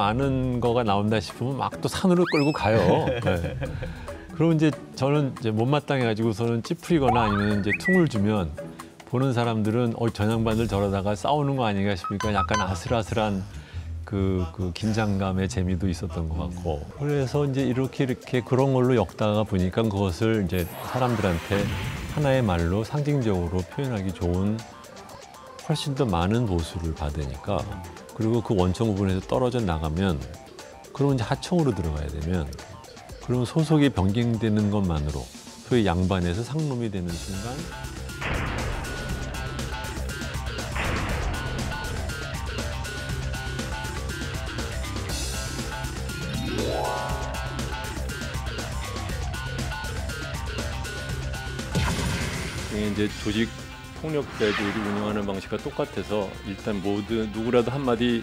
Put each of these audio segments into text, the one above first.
많은 거가 나온다 싶으면 막 또 산으로 끌고 가요. 네. 그럼 이제 저는 이제 못마땅해가지고서는 찌푸리거나 아니면 이제 퉁을 주면 보는 사람들은 저 양반들 저러다가 싸우는 거 아닌가 싶으니까 약간 아슬아슬한 그 긴장감의 재미도 있었던 것 같고 그래서 이제 이렇게 그런 걸로 엮다가 보니까 그것을 이제 사람들한테 하나의 말로 상징적으로 표현하기 좋은 훨씬 더 많은 보수를 받으니까 그리고 그 원청 부분에서 떨어져 나가면 그러면 이제 하청으로 들어가야 되면 그러면 소속이 변경되는 것만으로 소위 양반에서 상놈이 되는 순간 이제 조직 폭력배들이 운영하는 방식과 똑같아서 일단 누구라도 한마디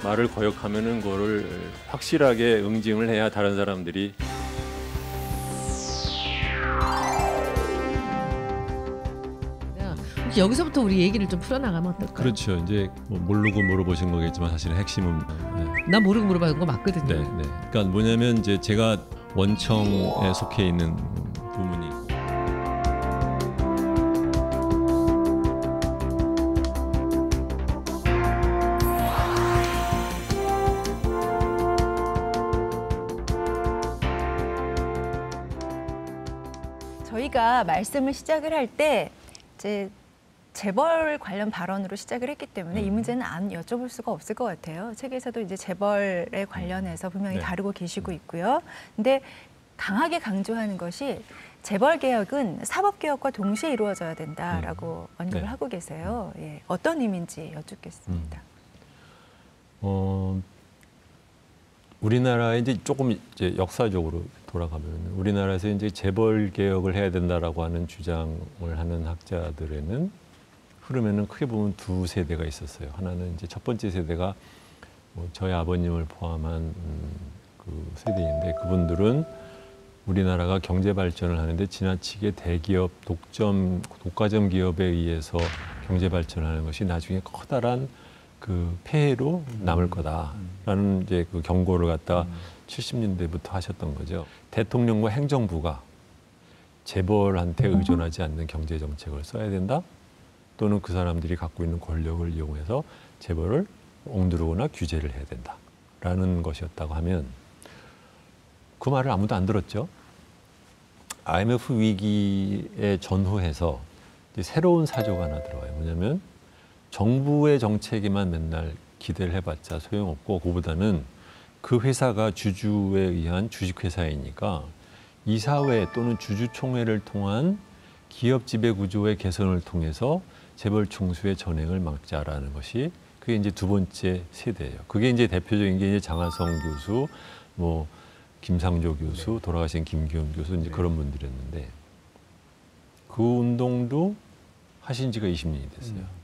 말을 거역하면은 그거를 확실하게 응징을 해야 다른 사람들이 혹시 여기서부터 우리 얘기를 좀 풀어나가면 어떨까요? 그렇죠. 이제 뭐 모르고 물어보신 거겠지만 사실은 핵심은 나 모르고 물어봐는 거 맞거든요. 네. 그러니까 뭐냐면 이제 제가 원청에 속해 있는 부문이 저희가 말씀을 시작을 할 때 이제 재벌 관련 발언으로 시작을 했기 때문에 이 문제는 안 여쭤볼 수가 없을 것 같아요. 책에서도 이제 재벌에 관련해서 분명히 다루고 계시고 있고요. 근데 강하게 강조하는 것이 재벌 개혁은 사법 개혁과 동시에 이루어져야 된다라고 언급을 하고 계세요. 예, 어떤 의미인지 여쭙겠습니다. 우리나라에 이제 조금 이제 역사적으로 돌아가면 우리나라에서 이제 재벌 개혁을 해야 된다라고 하는 주장을 하는 학자들에는 흐름에는 크게 보면 두 세대가 있었어요. 하나는 이제 첫 번째 세대가 저희 아버님을 포함한 그 세대인데 그분들은 우리나라가 경제 발전을 하는데 지나치게 대기업 독과점 기업에 의해서 경제 발전하는 것이 나중에 커다란 그 폐해로 남을 거다라는 이제 그 경고를 갖다 70년대부터 하셨던 거죠. 대통령과 행정부가 재벌한테 의존하지 않는 경제 정책을 써야 된다. 또는 그 사람들이 갖고 있는 권력을 이용해서 재벌을 옹두르거나 규제를 해야 된다라는 것이었다고 하면 그 말을 아무도 안 들었죠. IMF 위기에 전후해서 이제 새로운 사조가 하나 들어와요. 뭐냐면 정부의 정책에만 맨날 기대를 해봤자 소용없고 그보다는 그 회사가 주주에 의한 주식회사이니까 이사회 또는 주주총회를 통한 기업 지배 구조의 개선을 통해서 재벌 총수의 전횡을 막자라는 것이 그게 이제 두 번째 세대예요. 그게 이제 대표적인 게 이제 장하성 교수, 뭐 김상조 교수, 돌아가신 김기현 교수 이제 그런 분들이었는데 그 운동도 하신 지가 20년이 됐어요.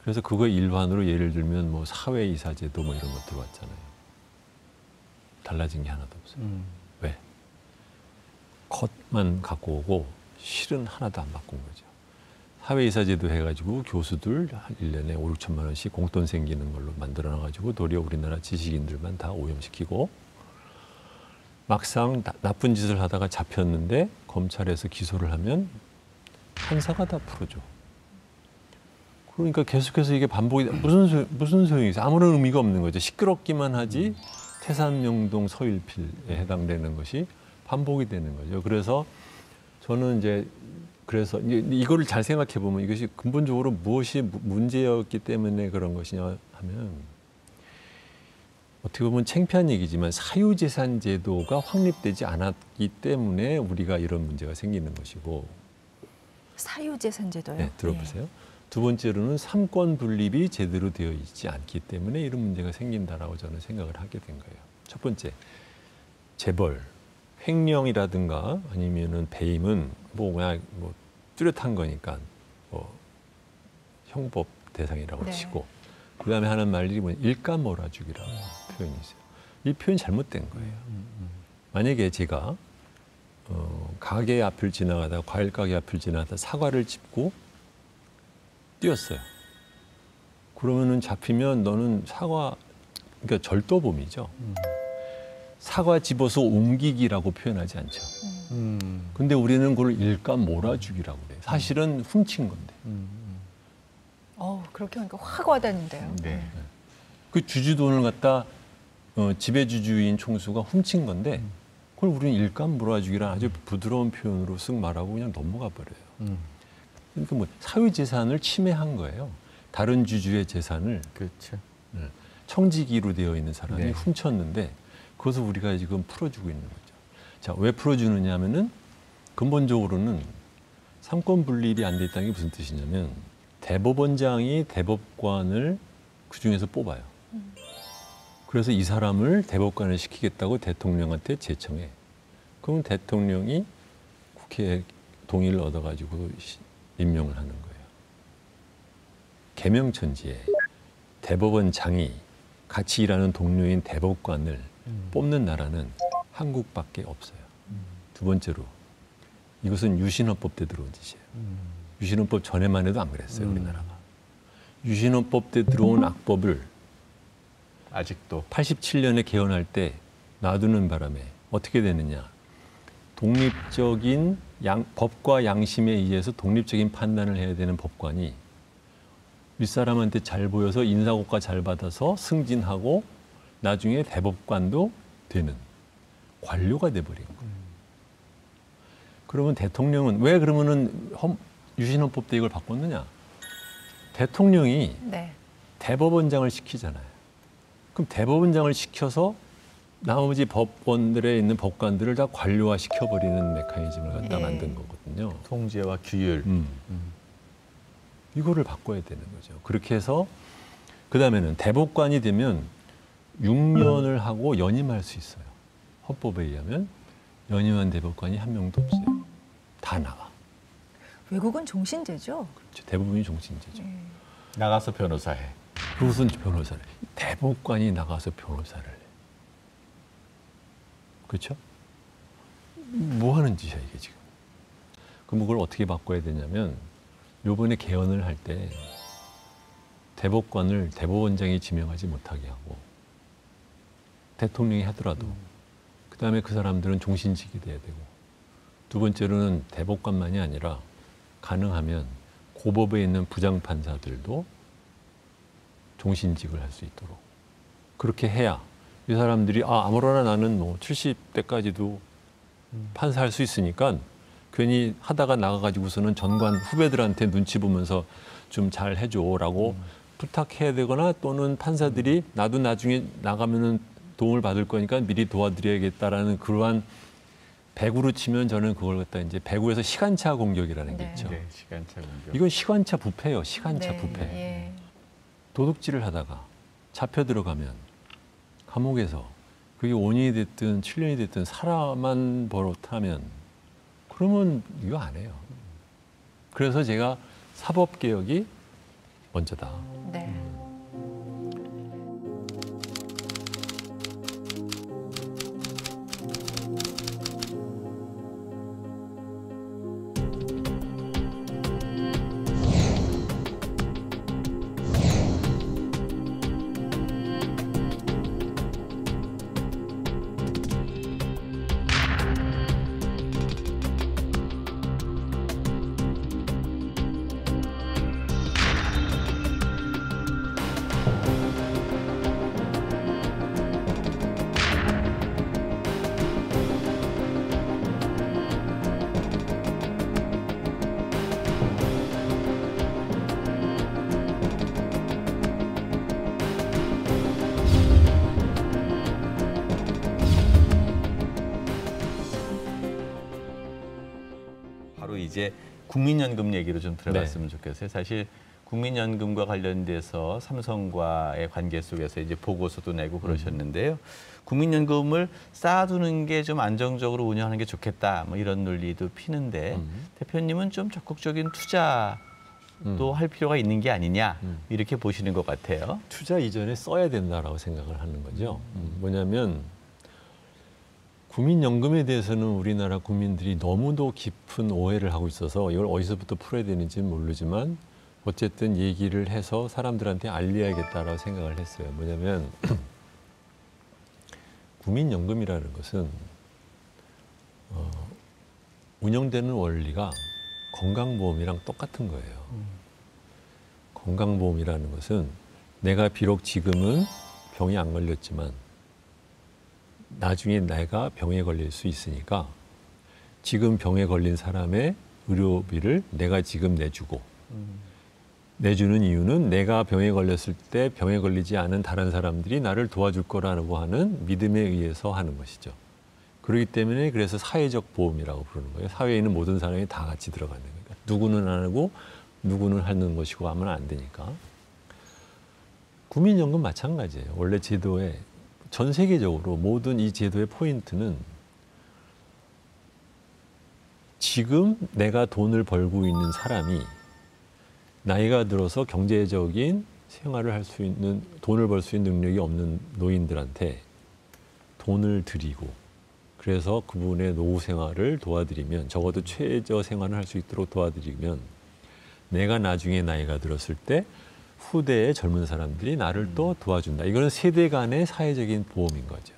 그래서 그거 일환으로 예를 들면 뭐 사회이사제도 뭐 이런 것 들어왔잖아요. 달라진 게 하나도 없어요. 왜? 컷만 갖고 오고 실은 하나도 안 바꾼 거죠. 사회이사제도 해가지고 교수들 한 1년에 5, 6천만 원씩 공돈 생기는 걸로 만들어놔가지고 도리어 우리나라 지식인들만 다 오염시키고 막상 나쁜 짓을 하다가 잡혔는데 검찰에서 기소를 하면 판사가 다 풀어줘. 그러니까 계속해서 이게 반복이 무슨 소용이 있어요? 아무런 의미가 없는 거죠. 시끄럽기만 하지 태산명동 서일필에 해당되는 것이 반복이 되는 거죠. 그래서 저는 이제 이거를 잘 생각해 보면 이것이 근본적으로 무엇이 문제였기 때문에 그런 것이냐 하면 어떻게 보면 창피한 얘기지만 사유재산 제도가 확립되지 않았기 때문에 우리가 이런 문제가 생기는 것이고. 사유재산 제도요? 네, 들어보세요. 두 번째로는 삼권 분립이 제대로 되어 있지 않기 때문에 이런 문제가 생긴다라고 저는 생각을 하게 된 거예요. 첫 번째, 재벌, 횡령이라든가 아니면은 배임은 뭐 그냥 뭐 뚜렷한 거니까 뭐 형법 대상이라고 치고 그다음에 하는 말이 뭐 일감 몰아주기라고 표현이 있어요. 이 표현이 잘못된 거예요. 만약에 제가 가게 앞을 지나가다가 과일 가게 앞을 지나가다 사과를 짚고 뛰었어요. 그러면은 잡히면 너는 사과 그러니까 절도범이죠. 사과 집어서 옮기기라고 표현하지 않죠. 근데 우리는 그걸 일감 몰아주기라고 그래요. 사실은 훔친 건데. 그렇게 하니까 확 와닿는데요. 네. 그 주주돈을 갖다 지배주주인 총수가 훔친 건데 그걸 우리는 일감 몰아주기라는 아주 부드러운 표현으로 쓱 말하고 그냥 넘어가 버려요. 그러니까 뭐 사유재산을 침해한 거예요. 다른 주주의 재산을 그렇죠. 청지기로 되어 있는 사람이 네. 훔쳤는데 그것을 우리가 지금 풀어주고 있는 거죠. 자, 왜 풀어주느냐 하면은 근본적으로는 삼권 분립이 안 돼 있다는 게 무슨 뜻이냐면 대법원장이 대법관을 그중에서 뽑아요. 그래서 이 사람을 대법관을 시키겠다고 대통령한테 제청해. 그러면 대통령이 국회에 동의를 얻어가지고 임명을 하는 거예요. 계명천지에 대법원장이 같이 일하는 동료인 대법관을 뽑는 나라는 한국밖에 없어요. 두 번째로 이것은 유신헌법 때 들어온 짓이에요. 유신헌법 전에만 해도 안 그랬어요, 우리나라가. 유신헌법 때 들어온 악법을 아직도 87년에 개헌할 때 놔두는 바람에 어떻게 되느냐. 독립적인 법과 양심에 의해서 독립적인 판단을 해야 되는 법관이 윗사람한테 잘 보여서 인사고과 잘 받아서 승진하고 나중에 대법관도 되는 관료가 돼버린 거예요. 그러면 대통령은 왜 그러면은 유신헌법 때 이걸 바꿨느냐? 대통령이 네. 대법원장을 시키잖아요. 그럼 대법원장을 시켜서 나머지 법원들에 있는 법관들을 다 관료화 시켜버리는 메커니즘을 갖다 예. 만든 거거든요. 통제와 규율. 이거를 바꿔야 되는 거죠. 그렇게 해서 그다음에는 대법관이 되면 6년을 하고 연임할 수 있어요. 헌법에 의하면 연임한 대법관이 한 명도 없어요. 다 나가. 외국은 종신제죠. 그렇죠. 대부분이 종신제죠. 나가서 변호사해. 그것은 변호사를 대법관이 나가서 변호사를 해. 그렇죠? 뭐 하는 짓이야 이게 지금. 그럼 그걸 어떻게 바꿔야 되냐면 요번에 개헌을 할 때 대법관을 대법원장이 지명하지 못하게 하고 대통령이 하더라도 그다음에 그 사람들은 종신직이 돼야 되고 두 번째로는 대법관만이 아니라 가능하면 고법에 있는 부장판사들도 종신직을 할 수 있도록 그렇게 해야 이 사람들이 아무러나 나는 뭐 70대까지도 판사할 수 있으니까 괜히 하다가 나가가지고서는 전관 후배들한테 눈치 보면서 좀 잘 해줘라고 부탁해야 되거나 또는 판사들이 나도 나중에 나가면은 도움을 받을 거니까 미리 도와드려야겠다라는 그러한 배구로 치면 저는 그걸 갖다 이제 배구에서 시간차 공격이라는 게 네. 있죠. 네, 시간차 공격. 이건 시간차 부패예요. 시간차 네. 부패. 예. 도둑질을 하다가 잡혀 들어가면 감옥에서 그게 5년이 됐든 7년이 됐든 사람만 버릇하면 그러면 이거 안 해요. 그래서 제가 사법개혁이 먼저다. 네. 바로 이제 국민연금 얘기로 좀 들어갔으면 좋겠어요. 사실 국민연금과 관련돼서 삼성과의 관계 속에서 이제 보고서도 내고 그러셨는데요. 국민연금을 쌓아두는 게 좀 안정적으로 운영하는 게 좋겠다. 뭐 이런 논리도 피는데 대표님은 좀 적극적인 투자도 할 필요가 있는 게 아니냐 이렇게 보시는 것 같아요. 투자 이전에 써야 된다라고 생각을 하는 거죠. 뭐냐면 국민연금에 대해서는 우리나라 국민들이 너무도 깊은 오해를 하고 있어서 이걸 어디서부터 풀어야 되는지는 모르지만 어쨌든 얘기를 해서 사람들한테 알려야겠다라고 생각을 했어요. 뭐냐면 국민연금이라는 것은 운영되는 원리가 건강보험이랑 똑같은 거예요. 건강보험이라는 것은 내가 비록 지금은 병이 안 걸렸지만 나중에 내가 병에 걸릴 수 있으니까 지금 병에 걸린 사람의 의료비를 내가 지금 내주고 내주는 이유는 내가 병에 걸렸을 때 병에 걸리지 않은 다른 사람들이 나를 도와줄 거라고 하는 믿음에 의해서 하는 것이죠. 그렇기 때문에 그래서 사회적 보험이라고 부르는 거예요. 사회에 있는 모든 사람이 다 같이 들어가는 거니까. 누구는 안 하고 누구는 하는 것이고 하면 안 되니까. 국민연금 마찬가지예요. 원래 제도에 전 세계적으로 모든 이 제도의 포인트는 지금 내가 돈을 벌고 있는 사람이 나이가 들어서 경제적인 생활을 할 수 있는, 돈을 벌 수 있는 능력이 없는 노인들한테 돈을 드리고 그래서 그분의 노후 생활을 도와드리면, 적어도 최저 생활을 할 수 있도록 도와드리면 내가 나중에 나이가 들었을 때 후대의 젊은 사람들이 나를 또 도와준다. 이거는 세대 간의 사회적인 보험인 거죠.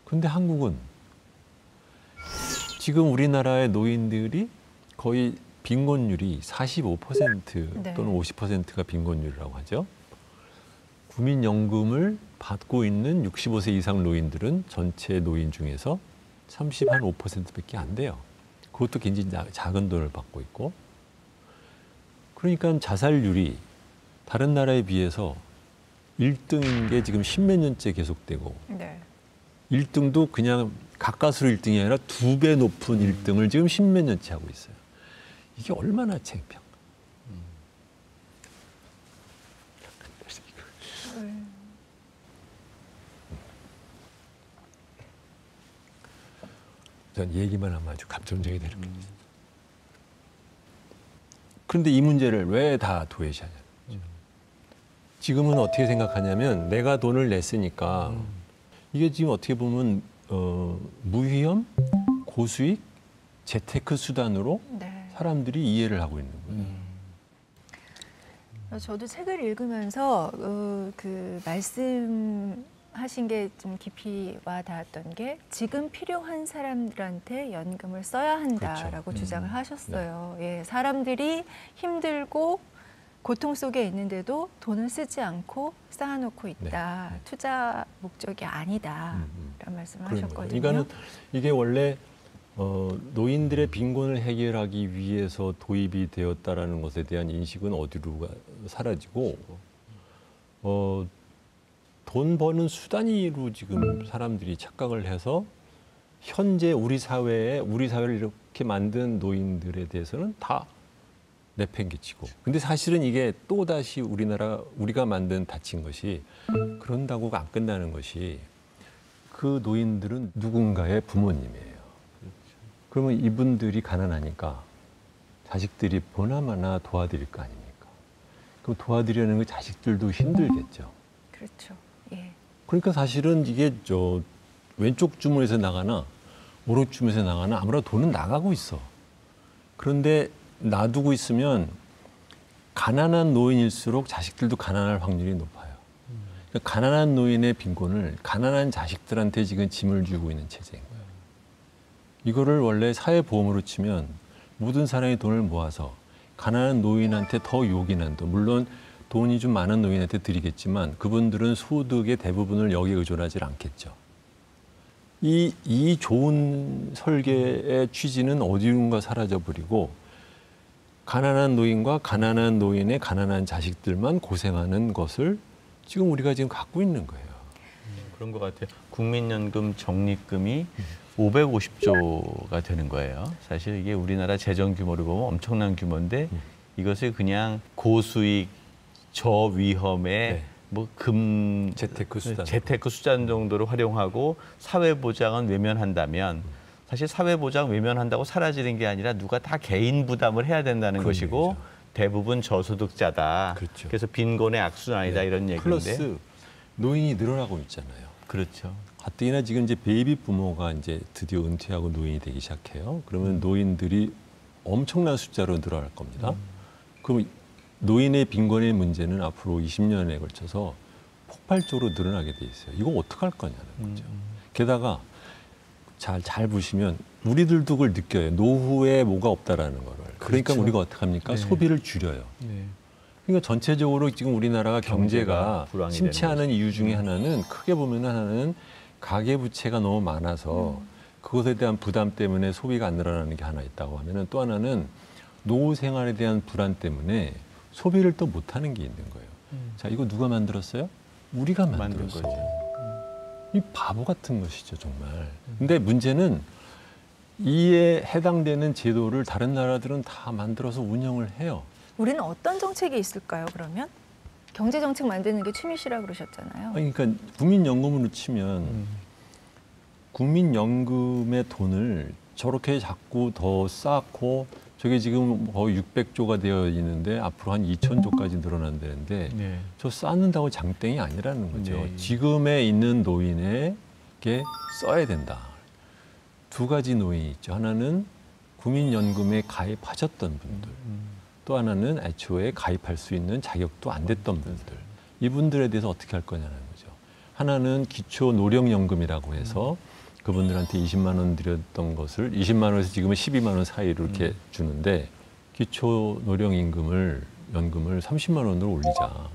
그런데 한국은 지금 우리나라의 노인들이 거의 빈곤율이 45% 네. 또는 50%가 빈곤율이라고 하죠. 국민연금을 받고 있는 65세 이상 노인들은 전체 노인 중에서 35%밖에 안 돼요. 그것도 굉장히 작은 돈을 받고 있고. 그러니까 자살률이 다른 나라에 비해서 1등인 게 지금 10몇 년째 계속되고 네. 1등도 그냥 가까스로 1등이 아니라 2배 높은 1등을 지금 10몇 년째 하고 있어요. 이게 얼마나 창피한가. 전 얘기만 하면 아주 감정적이 되는 겁니다. 그런데 이 문제를 왜 다 도외시하냐는 거죠. 지금은 어떻게 생각하냐면 내가 돈을 냈으니까 이게 지금 어떻게 보면 무위험, 고수익, 재테크 수단으로 네. 사람들이 이해를 하고 있는 거예요. 저도 책을 읽으면서 그 말씀하신 게 좀 깊이 와 닿았던 게 지금 필요한 사람들한테 연금을 써야 한다라고 그렇죠. 주장을 하셨어요. 예, 사람들이 힘들고 고통 속에 있는데도 돈을 쓰지 않고 쌓아놓고 있다. 네. 투자 목적이 아니다. 라는 말씀을 그런 하셨거든요. 거예요. 그러니까는 이게 원래 노인들의 빈곤을 해결하기 위해서 도입이 되었다라는 것에 대한 인식은 어디로 사라지고 돈 버는 수단으로 지금 사람들이 착각을 해서 현재 우리 사회를 이렇게 만든 노인들에 대해서는 다 내팽개치고. 근데 사실은 이게 또다시 우리가 만든 다친 것이 그런다고 안 끝나는 것이 그 노인들은 누군가의 부모님이에요. 그러면 이분들이 가난하니까 자식들이 보나마나 도와드릴 거 아닙니까? 그럼 도와드리려는 그 자식들도 힘들겠죠. 그렇죠. 예. 그러니까 사실은 이게 왼쪽 주머니에서 나가나 오른쪽 주머니에서 나가나 아무래도 돈은 나가고 있어. 그런데 놔두고 있으면 가난한 노인일수록 자식들도 가난할 확률이 높아요. 그러니까 가난한 노인의 빈곤을 가난한 자식들한테 지금 짐을 주고 있는 체제인 거예요. 이거를 원래 사회보험으로 치면 모든 사람이 돈을 모아서 가난한 노인한테 더 요긴한 돈, 물론 돈이 좀 많은 노인한테 드리겠지만 그분들은 소득의 대부분을 여기에 의존하지 않겠죠. 이 좋은 설계의 취지는 어디론가 사라져버리고 가난한 노인과 가난한 노인의 가난한 자식들만 고생하는 것을 지금 우리가 지금 갖고 있는 거예요. 그런 것 같아요. 국민연금 적립금이 550조가 되는 거예요. 사실 이게 우리나라 재정 규모를 보면 엄청난 규모인데 이것을 그냥 고수익, 저위험의 네. 재테크 수단 정도로 활용하고 사회보장은 외면한다면 사실 사회보장 외면한다고 사라지는 게 아니라 누가 다 개인 부담을 해야 된다는 것이고 얘기죠. 대부분 저소득자다. 그렇죠. 그래서 빈곤의 악순환이다 이런 얘기인데. 플러스 노인이 늘어나고 있잖아요. 그렇죠. 가뜩이나 지금 이제 베이비 부모가 이제 드디어 은퇴하고 노인이 되기 시작해요. 그러면 노인들이 엄청난 숫자로 늘어날 겁니다. 그럼 노인의 빈곤의 문제는 앞으로 20년에 걸쳐서 폭발적으로 늘어나게 돼 있어요. 이거 어떡할 거냐는 거죠. 게다가 잘 보시면 우리들도 그걸 느껴요. 노후에 뭐가 없다라는 거를. 그러니까 그렇죠. 우리가 어떡합니까? 네. 소비를 줄여요. 네. 그러니까 전체적으로 지금 우리나라가 경제가 불황이 침체하는 되는 이유 중에 하나는 크게 보면 하나는 가계부채가 너무 많아서 그것에 대한 부담 때문에 소비가 안 늘어나는 게 하나 있다고 하면은 또 하나는 노후 생활에 대한 불안 때문에 소비를 또 못하는 게 있는 거예요. 자, 이거 누가 만들었어요? 우리가 만든 만들었어. 거죠. 이 바보 같은 것이죠, 정말. 근데 문제는 이에 해당되는 제도를 다른 나라들은 다 만들어서 운영을 해요. 우리는 어떤 정책이 있을까요? 그러면 경제 정책 만드는 게 취미시라 그러셨잖아요. 그러니까 국민연금으로 치면 국민연금의 돈을 저렇게 자꾸 더 쌓고 저게 지금 거의 600조가 되어 있는데 앞으로 한 2,000조까지 늘어난다는데 네. 저 쌓는다고 장땡이 아니라는 거죠. 네. 지금에 있는 노인에게 써야 된다. 두 가지 노인이 있죠. 하나는 국민연금에 가입하셨던 분들. 또 하나는 애초에 가입할 수 있는 자격도 안 됐던 분들. 이분들에 대해서 어떻게 할 거냐는 거죠. 하나는 기초노령연금이라고 해서 그분들한테 20만 원 드렸던 것을 20만 원에서 지금은 12만 원 사이로 이렇게 주는데 기초노령연금을 30만 원으로 올리자.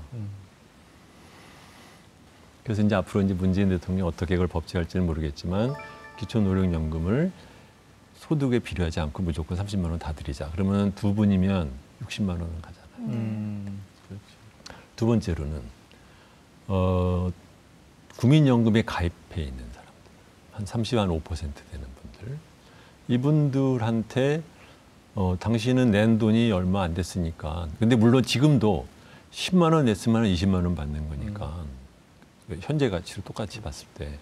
그래서 이제 앞으로 이제 문재인 대통령이 어떻게 그걸 법제할지는 모르겠지만 기초노령연금을 소득에 비례하지 않고 무조건 30만 원 다 드리자. 그러면 두 분이면 60만 원은 가잖아요. 그렇죠. 두 번째로는 국민연금에 가입해 있는 사람들, 한 5% 되는 분들, 이분들한테 당신은 낸 돈이 얼마 안 됐으니까. 근데 물론 지금도 10만 원 냈으면 20만 원 받는 거니까 현재 가치로 똑같이 봤을 때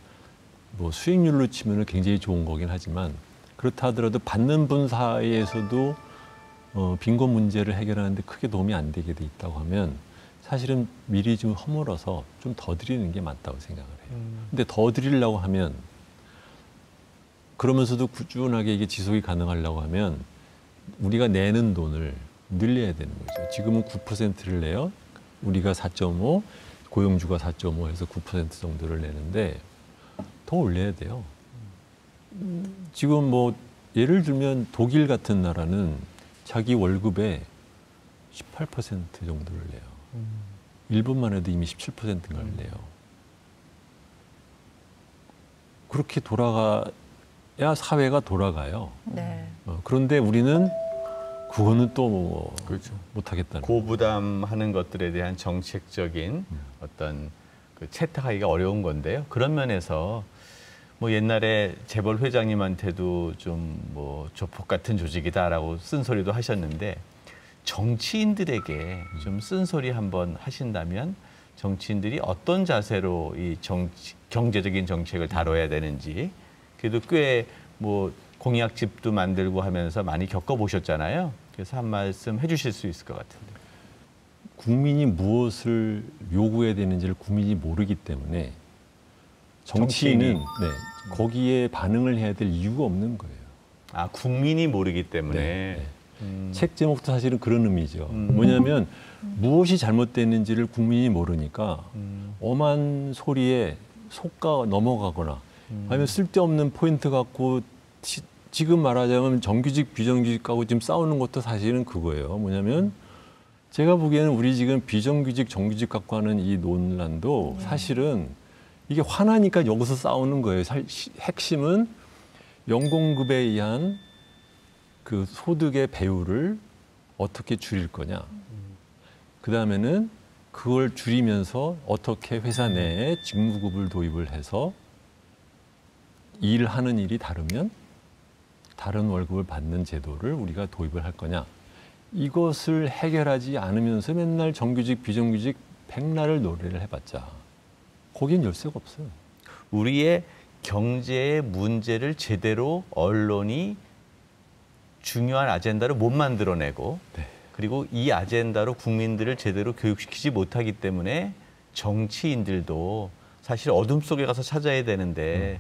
뭐 수익률로 치면 굉장히 좋은 거긴 하지만 그렇다 하더라도 받는 분 사이에서도 빈곤 문제를 해결하는데 크게 도움이 안 되게 돼 있다고 하면 사실은 미리 좀 허물어서 좀 더 드리는 게 맞다고 생각을 해요. 근데 더 드리려고 하면 그러면서도 꾸준하게 이게 지속이 가능하려고 하면 우리가 내는 돈을 늘려야 되는 거죠. 지금은 9%를 내요. 우리가 4.5, 고용주가 4.5 해서 9% 정도를 내는데 더 올려야 돼요. 지금 뭐 예를 들면 독일 같은 나라는 자기 월급의 18% 정도를 내요. 일본만 해도 이미 17%인가를 내요. 그렇게 돌아가야 사회가 돌아가요. 네. 그런데 우리는 그거는 또 그렇죠. 못하겠다는 고부담하는 것들에 대한 정책적인 어떤 그 채택하기가 어려운 건데요. 그런 면에서 뭐 옛날에 재벌 회장님한테도 좀 뭐 조폭 같은 조직이다라고 쓴소리도 하셨는데 정치인들에게 좀 쓴소리 한번 하신다면 정치인들이 어떤 자세로 이 경제적인 정책을 다뤄야 되는지 그래도 꽤 뭐 공약집도 만들고 하면서 많이 겪어보셨잖아요. 그래서 한 말씀 해주실 수 있을 것 같은데. 국민이 무엇을 요구해야 되는지를 국민이 모르기 때문에 정치인은 거기에 반응을 해야 될 이유가 없는 거예요. 아, 국민이 모르기 때문에. 책 제목도 사실은 그런 의미죠. 뭐냐면 무엇이 잘못됐는지를 국민이 모르니까 엄한 소리에 속가 넘어가거나 아니면 쓸데없는 포인트 갖고 지금 말하자면 정규직 비정규직하고 지금 싸우는 것도 사실은 그거예요. 뭐냐면 제가 보기에는 우리 지금 비정규직 정규직 갖고 하는 이 논란도 사실은 이게 화나니까 여기서 싸우는 거예요. 핵심은 연공급에 의한 그 소득의 배율을 어떻게 줄일 거냐. 그 다음에는 그걸 줄이면서 어떻게 회사 내에 직무급을 도입을 해서 일하는 일이 다르면 다른 월급을 받는 제도를 우리가 도입을 할 거냐. 이것을 해결하지 않으면서 맨날 정규직, 비정규직 백날을 노래를 해봤자 거긴 열쇠가 없어요. 우리의 경제의 문제를 제대로 언론이 중요한 아젠다로 못 만들어내고 그리고 이 아젠다로 국민들을 제대로 교육시키지 못하기 때문에 정치인들도 사실 어둠 속에 가서 찾아야 되는데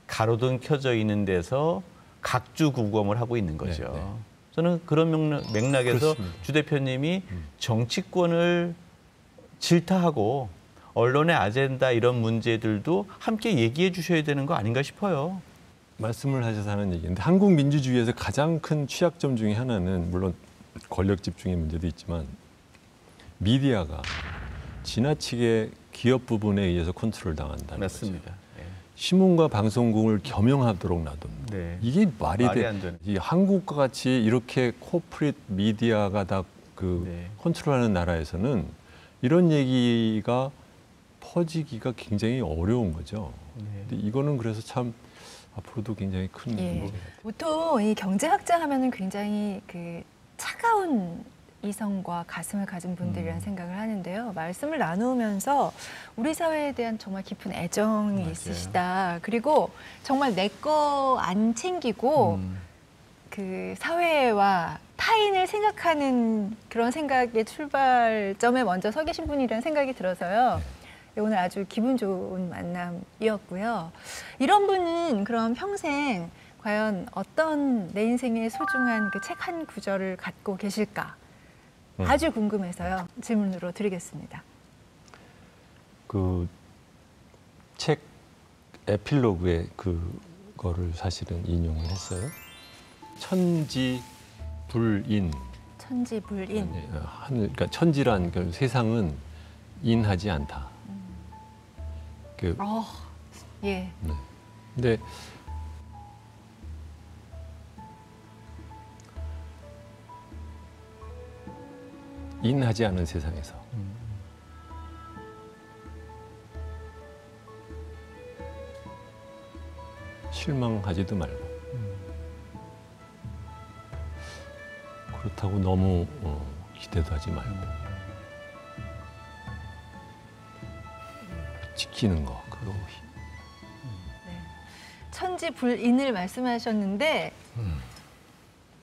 가로등 켜져 있는 데서 각주구검을 하고 있는 거죠. 저는 그런 맥락에서 그렇습니다. 주 대표님이 정치권을 질타하고 언론의 아젠다 이런 문제들도 함께 얘기해 주셔야 되는 거 아닌가 싶어요. 말씀을 하셔서 하는 얘기인데 한국 민주주의에서 가장 큰 취약점 중에 하나는 물론 권력 집중의 문제도 있지만 미디어가 지나치게 기업 부분에 의해서 컨트롤 당한다는 맞습니다. 거죠. 신문과 방송국을 겸용하도록 놔둔다. 네. 이게 말이 안 돼? 되는. 이 한국과 같이 이렇게 코퍼릿 미디어가 다 그 네. 컨트롤하는 나라에서는 이런 얘기가 퍼지기가 굉장히 어려운 거죠. 네. 근데 이거는 그래서 참 앞으로도 굉장히 큰 예. 문제가 보통 이 경제학자 하면은 굉장히 그 차가운 이성과 가슴을 가진 분들이라는 생각을 하는데요. 말씀을 나누면서 우리 사회에 대한 정말 깊은 애정이 맞아요. 있으시다. 그리고 정말 내 거 안 챙기고 그 사회와 타인을 생각하는 그런 생각의 출발점에 먼저 서 계신 분이라는 생각이 들어서요. 오늘 아주 기분 좋은 만남이었고요. 이런 분은 그럼 평생 과연 어떤 내 인생의 소중한 그 책 한 구절을 갖고 계실까? 아주 궁금해서요. 질문으로 드리겠습니다. 그 책 에필로그에 그거를 사실은 인용을 했어요. 천지불인. 천지불인. 하늘, 그러니까 천지란 그 세상은 인하지 않다. 예. 네. 근데 인하지 않은 세상에서 실망하지도 말고 그렇다고 너무 기대도 하지 말고 지키는 거 그거 천지불인을 말씀하셨는데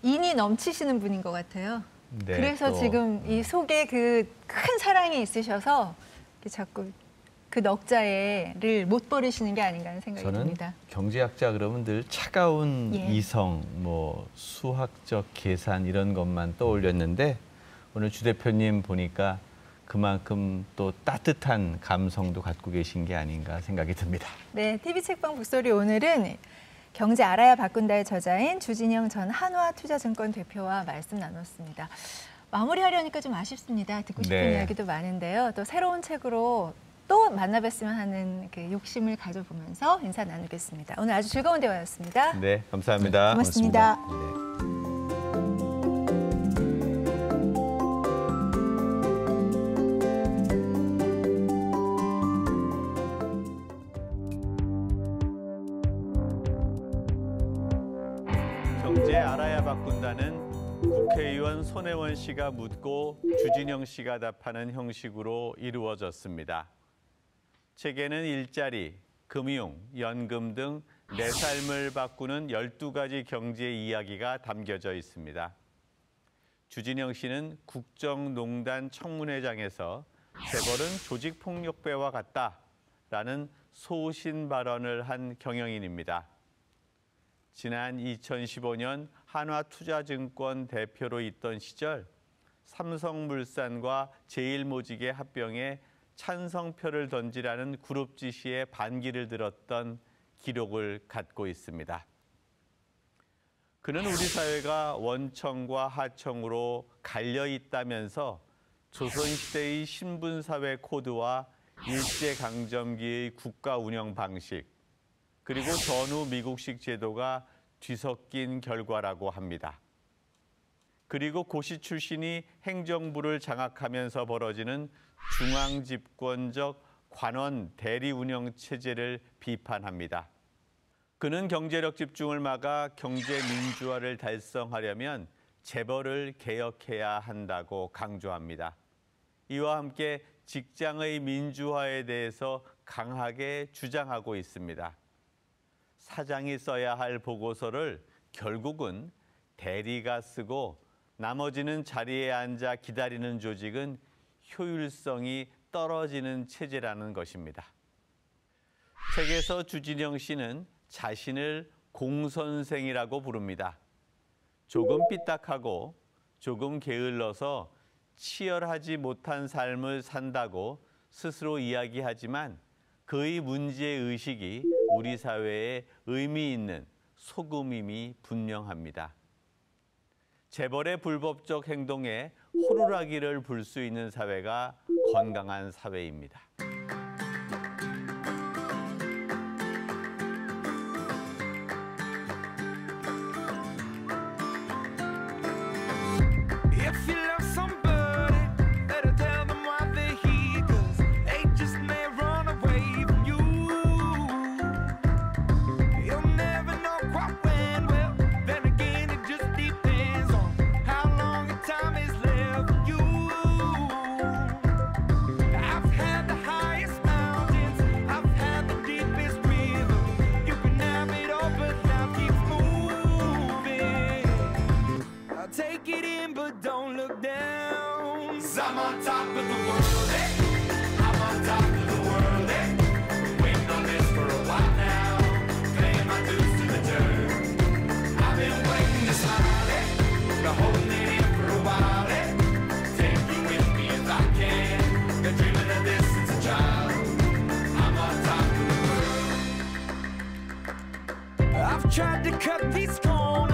인이 넘치시는 분인 것 같아요. 네, 그래서 또, 지금 이 속에 그 큰 사랑이 있으셔서 이렇게 자꾸 그 넉자를 못 버리시는 게 아닌가 하는 생각이 저는 듭니다. 경제학자 그러면 늘 차가운 예. 이성, 뭐 수학적 계산 이런 것만 떠올렸는데 오늘 주 대표님 보니까 그만큼 또 따뜻한 감성도 갖고 계신 게 아닌가 생각이 듭니다. 네, TV 책방 북소리 오늘은 경제 알아야 바꾼다의 저자인 주진영 전 한화투자증권 대표와 말씀 나눴습니다. 마무리하려니까 좀 아쉽습니다. 듣고 싶은 네. 이야기도 많은데요. 또 새로운 책으로 또 만나 뵀으면 하는 그 욕심을 가져보면서 인사 나누겠습니다. 오늘 아주 즐거운 대화였습니다. 네, 감사합니다. 고맙습니다. 네. 경제 알아야 바꾼다는 국회의원 손혜원 씨가 묻고 주진영 씨가 답하는 형식으로 이루어졌습니다. 책에는 일자리, 금융, 연금 등 내 삶을 바꾸는 12가지 경제 이야기가 담겨져 있습니다. 주진영 씨는 국정농단 청문회장에서 재벌은 조직폭력배와 같다라는 소신 발언을 한 경영인입니다. 지난 2015년 한화투자증권 대표로 있던 시절 삼성물산과 제일모직의 합병에 찬성표를 던지라는 그룹 지시에 반기를 들었던 기록을 갖고 있습니다. 그는 우리 사회가 원청과 하청으로 갈려 있다면서 조선시대의 신분사회 코드와 일제강점기의 국가 운영 방식, 그리고 전후 미국식 제도가 뒤섞인 결과라고 합니다. 그리고 고시 출신이 행정부를 장악하면서 벌어지는 중앙집권적 관원 대리 운영 체제를 비판합니다. 그는 경제력 집중을 막아 경제 민주화를 달성하려면 재벌을 개혁해야 한다고 강조합니다. 이와 함께 직장의 민주화에 대해서 강하게 주장하고 있습니다. 사장이 써야 할 보고서를 결국은 대리가 쓰고 나머지는 자리에 앉아 기다리는 조직은 효율성이 떨어지는 체제라는 것입니다. 책에서 주진영 씨는 자신을 공선생이라고 부릅니다. 조금 삐딱하고 조금 게을러서 치열하지 못한 삶을 산다고 스스로 이야기하지만 그의 문제의식이 우리 사회에 의미 있는 소금임이 분명합니다. 재벌의 불법적 행동에 호루라기를 불 수 있는 사회가 건강한 사회입니다. If you love somebody, better tell them why they're here, 'cause they just may run away from you. You'll never know quite when, well, then again it just depends on how long the time is left for you. I've had the highest mountains, I've had the deepest river. You can have it all, but now keep moving. I'll take it in, but don't look down. 'Cause I'm on top of the world, eh? I'm on top of the world, eh? Been waiting on this for a while now, paying my dues to the dirt. I've been waiting to smile, eh? Been holding it in for a while, eh? Take you with me if I can. Been dreaming of this since a child. I'm on top of the world. I've tried to cut these corners.